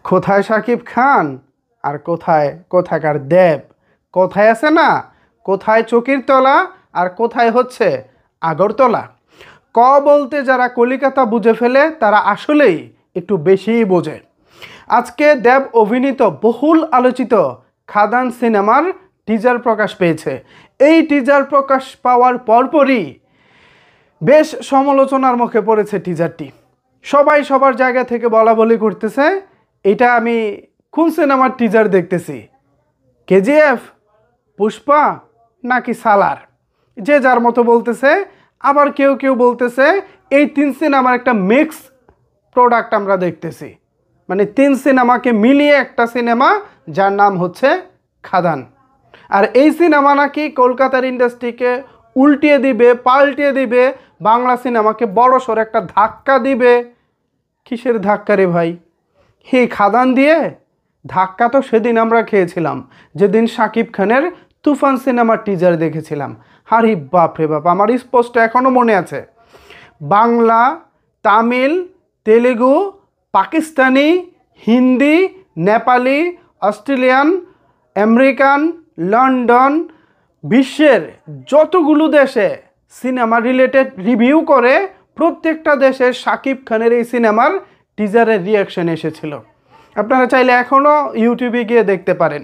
কোথায় শাকিব খান আর কোথায় কোথাকার দেব? কোথায় আছে না, কোথায় চকির তলা আর কোথায় হচ্ছে আগরতলা। ক বলতে যারা কলিকাতা বুঝে ফেলে তারা আসলেই একটু বেশিই বোঝে। আজকে দেব অভিনীত বহুল আলোচিত খাদান সিনেমার টিজার প্রকাশ পেয়েছে। এই টিজার প্রকাশ পাওয়ার পরপরই বেশ সমালোচনার মুখে পড়েছে টিজারটি। সবাই সবার জায়গা থেকে বলা বলি করতেছে, এটা আমি কোন সিনেমার টিজার দেখতেছি, কেজিএফ, পুষ্পা নাকি সালার। যে যার মতো বলতেছে। আবার কেউ কেউ বলতেছে এই তিন সিনেমার একটা মিক্স প্রোডাক্ট আমরা দেখতেছি, মানে তিন সিনেমাকে মিলিয়ে একটা সিনেমা যার নাম হচ্ছে খাদান। আর এই সিনেমা নাকি কলকাতার ইন্ডাস্ট্রিকে উল্টিয়ে দিবে, পাল্টিয়ে দিবে, বাংলা সিনেমাকে বড়সড় একটা ধাক্কা দিবে। কিসের ধাক্কা রে ভাই? হে খাদান দিয়ে ধাক্কা তো সেদিন আমরা খেয়েছিলাম যেদিন শাকিব খানের তুফান সিনেমার টিজার দেখেছিলাম। আরে বাপ রে বাপ, আমার স্পষ্ট এখনও মনে আছে। Bangla, Tamil, Telugu, Pakistani, Hindi, Nepali, Australian, American, London, বিশ্বের যতগুলো দেশে সিনেমা রিলেটেড রিভিউ করে প্রত্যেকটা দেশের শাকিব খানের এই সিনেমার টিজারের রিয়াকশন এসেছিল। আপনারা চাইলে এখনও ইউটিউবে গিয়ে দেখতে পারেন।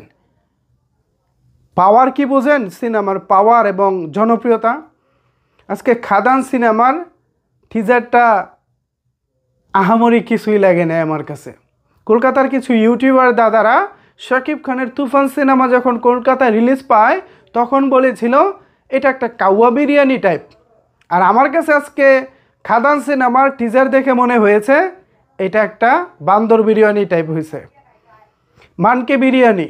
পাওয়ার কি বোঝেন? সিনেমার পাওয়ার এবং জনপ্রিয়তা। আজকে খাদান সিনেমার টিজারটা আহামরি কিছুই লাগে না আমার কাছে। কলকাতার কিছু ইউটিউবার দাদারা শাকিব খানের তুফান সিনেমা যখন কলকাতায় রিলিজ পায় তখন বলেছিল এটা একটা কাউয়া বিরিয়ানি টাইপ। আর আমার কাছে আজকে খাদান সিনেমার টিজার দেখে মনে হয়েছে এটা একটা বান্দর বিরিয়ানি টাইপ হয়েছে। মানকি বিরিয়ানি,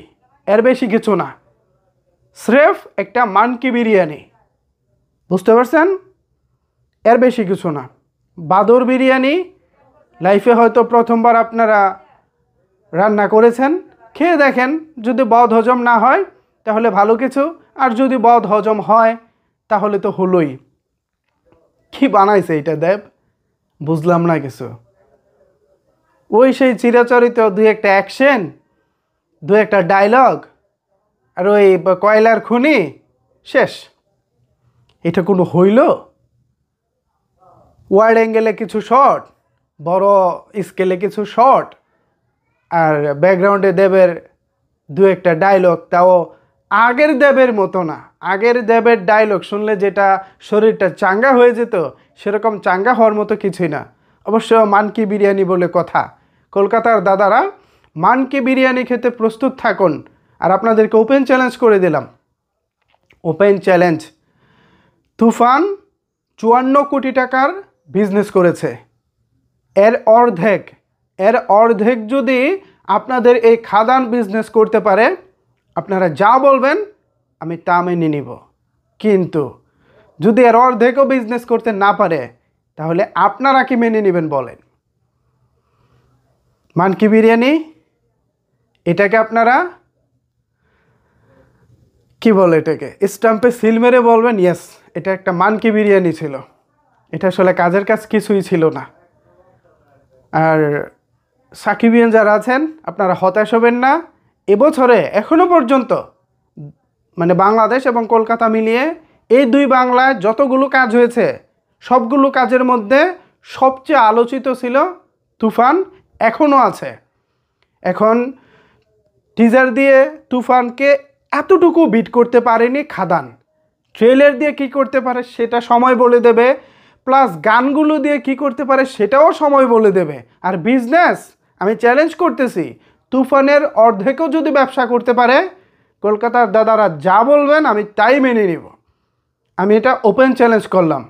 এর বেশি কিছু না, স্রেফ একটা মানকি বিরিয়ানি। বুঝতে পারছেন? এর বেশি কিছু না। বাদর বিরিয়ানি লাইফে হয়তো প্রথমবার আপনারা রান্না করেছেন, খেয়ে দেখেন। যদি বদ হজম না হয় তাহলে ভালো কিছু, আর যদি বদ হজম হয় তাহলে তো হলোই। কি বানাইছে এটা দেব? বুঝলাম না কিছু। ওই সেই চিরাচরিত দুই একটা অ্যাকশন, দু একটা ডায়লগ, আর ওই কয়লার খুনি, শেষ। এটা কোনো হইল? ওয়াইড অ্যাঙ্গেলে কিছু শট, বড় স্কেলে কিছু শট, আর ব্যাকগ্রাউন্ডে দেবের দু একটা ডায়লগ, তাও আগের দেবের মতো না। আগের দেবের ডায়লগ শুনলে যেটা শরীরটা চাঙ্গা হয়ে যেত, সেরকম চাঙ্গা হওয়ার মতো কিছুই না। অবশ্য মানকি বিরিয়ানি বলে কথা। কলকাতার দাদারা মানকি বিরিয়ানি খেতে প্রস্তুত থাকুন। আর আপনাদেরকে ওপেন চ্যালেঞ্জ করে দিলাম, ওপেন চ্যালেঞ্জ। তুফান 54 কোটি টাকার বিজনেস করেছে। এর অর্ধেক যদি আপনাদের এই খাদান বিজনেস করতে পারে, আপনারা যা বলবেন আমি তা মেনে নিব। কিন্তু যদি এর অর্ধেকও বিজনেস করতে না পারে তাহলে আপনারা কি মেনে নেবেন বলেন? মানকি বিরিয়ানি, এটাকে আপনারা কি বলে, এটাকে স্টাম্পে সিল মেরে বলবেন ইয়েস এটা একটা মানকি বিরিয়ানি ছিল। এটা আসলে কাজের কাজ কিছুই ছিল না। আর সাকিবিয়ান যারা আছেন আপনারা হতাশ হবেন না। এবছরে এখনও পর্যন্ত মানে বাংলাদেশ এবং কলকাতা মিলিয়ে এই দুই বাংলায় যতগুলো কাজ হয়েছে সবগুলো কাজের মধ্যে সবচেয়ে আলোচিত ছিল তুফান, এখনও আছে। এখন টিজার দিয়ে তুফানকে এতটুকু বিট করতে পারেনি খাদান। ট্রেলার দিয়ে কি করতে পারে সেটা সময় বলে দেবে, প্লাস গানগুলো দিয়ে কি করতে পারে সেটাও সময় বলে দেবে। আর বিজনেস আমি চ্যালেঞ্জ করতেছি, তুফানের অর্ধেকও যদি ব্যবসা করতে পারে, কলকাতার দাদারা যা বলবেন আমি তাই মেনে নিব। আমি এটা ওপেন চ্যালেঞ্জ করলাম।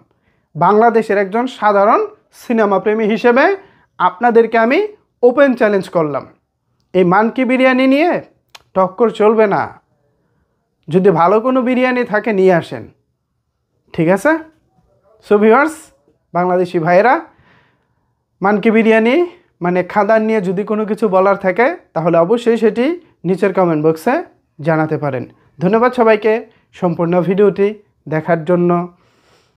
বাংলাদেশের একজন সাধারণ সিনেমা প্রেমী হিসেবে আপনাদেরকে আমি ওপেন চ্যালেঞ্জ করলাম। এই মানকি বিরিয়ানি নিয়ে টক্কর চলবে না। যদি ভালো কোনো বিরিয়ানি থাকে নিয়ে আসেন, ঠিক আছে? সো ভিউয়ার্স, বাংলাদেশি ভাইয়েরা, মানকি বিরিয়ানি মানে খাদান নিয়ে যদি কোনো কিছু বলার থাকে তাহলে অবশ্যই সেটি নিচের কমেন্ট বক্সে জানাতে পারেন। ধন্যবাদ সবাইকে সম্পূর্ণ ভিডিওটি দেখার জন্য।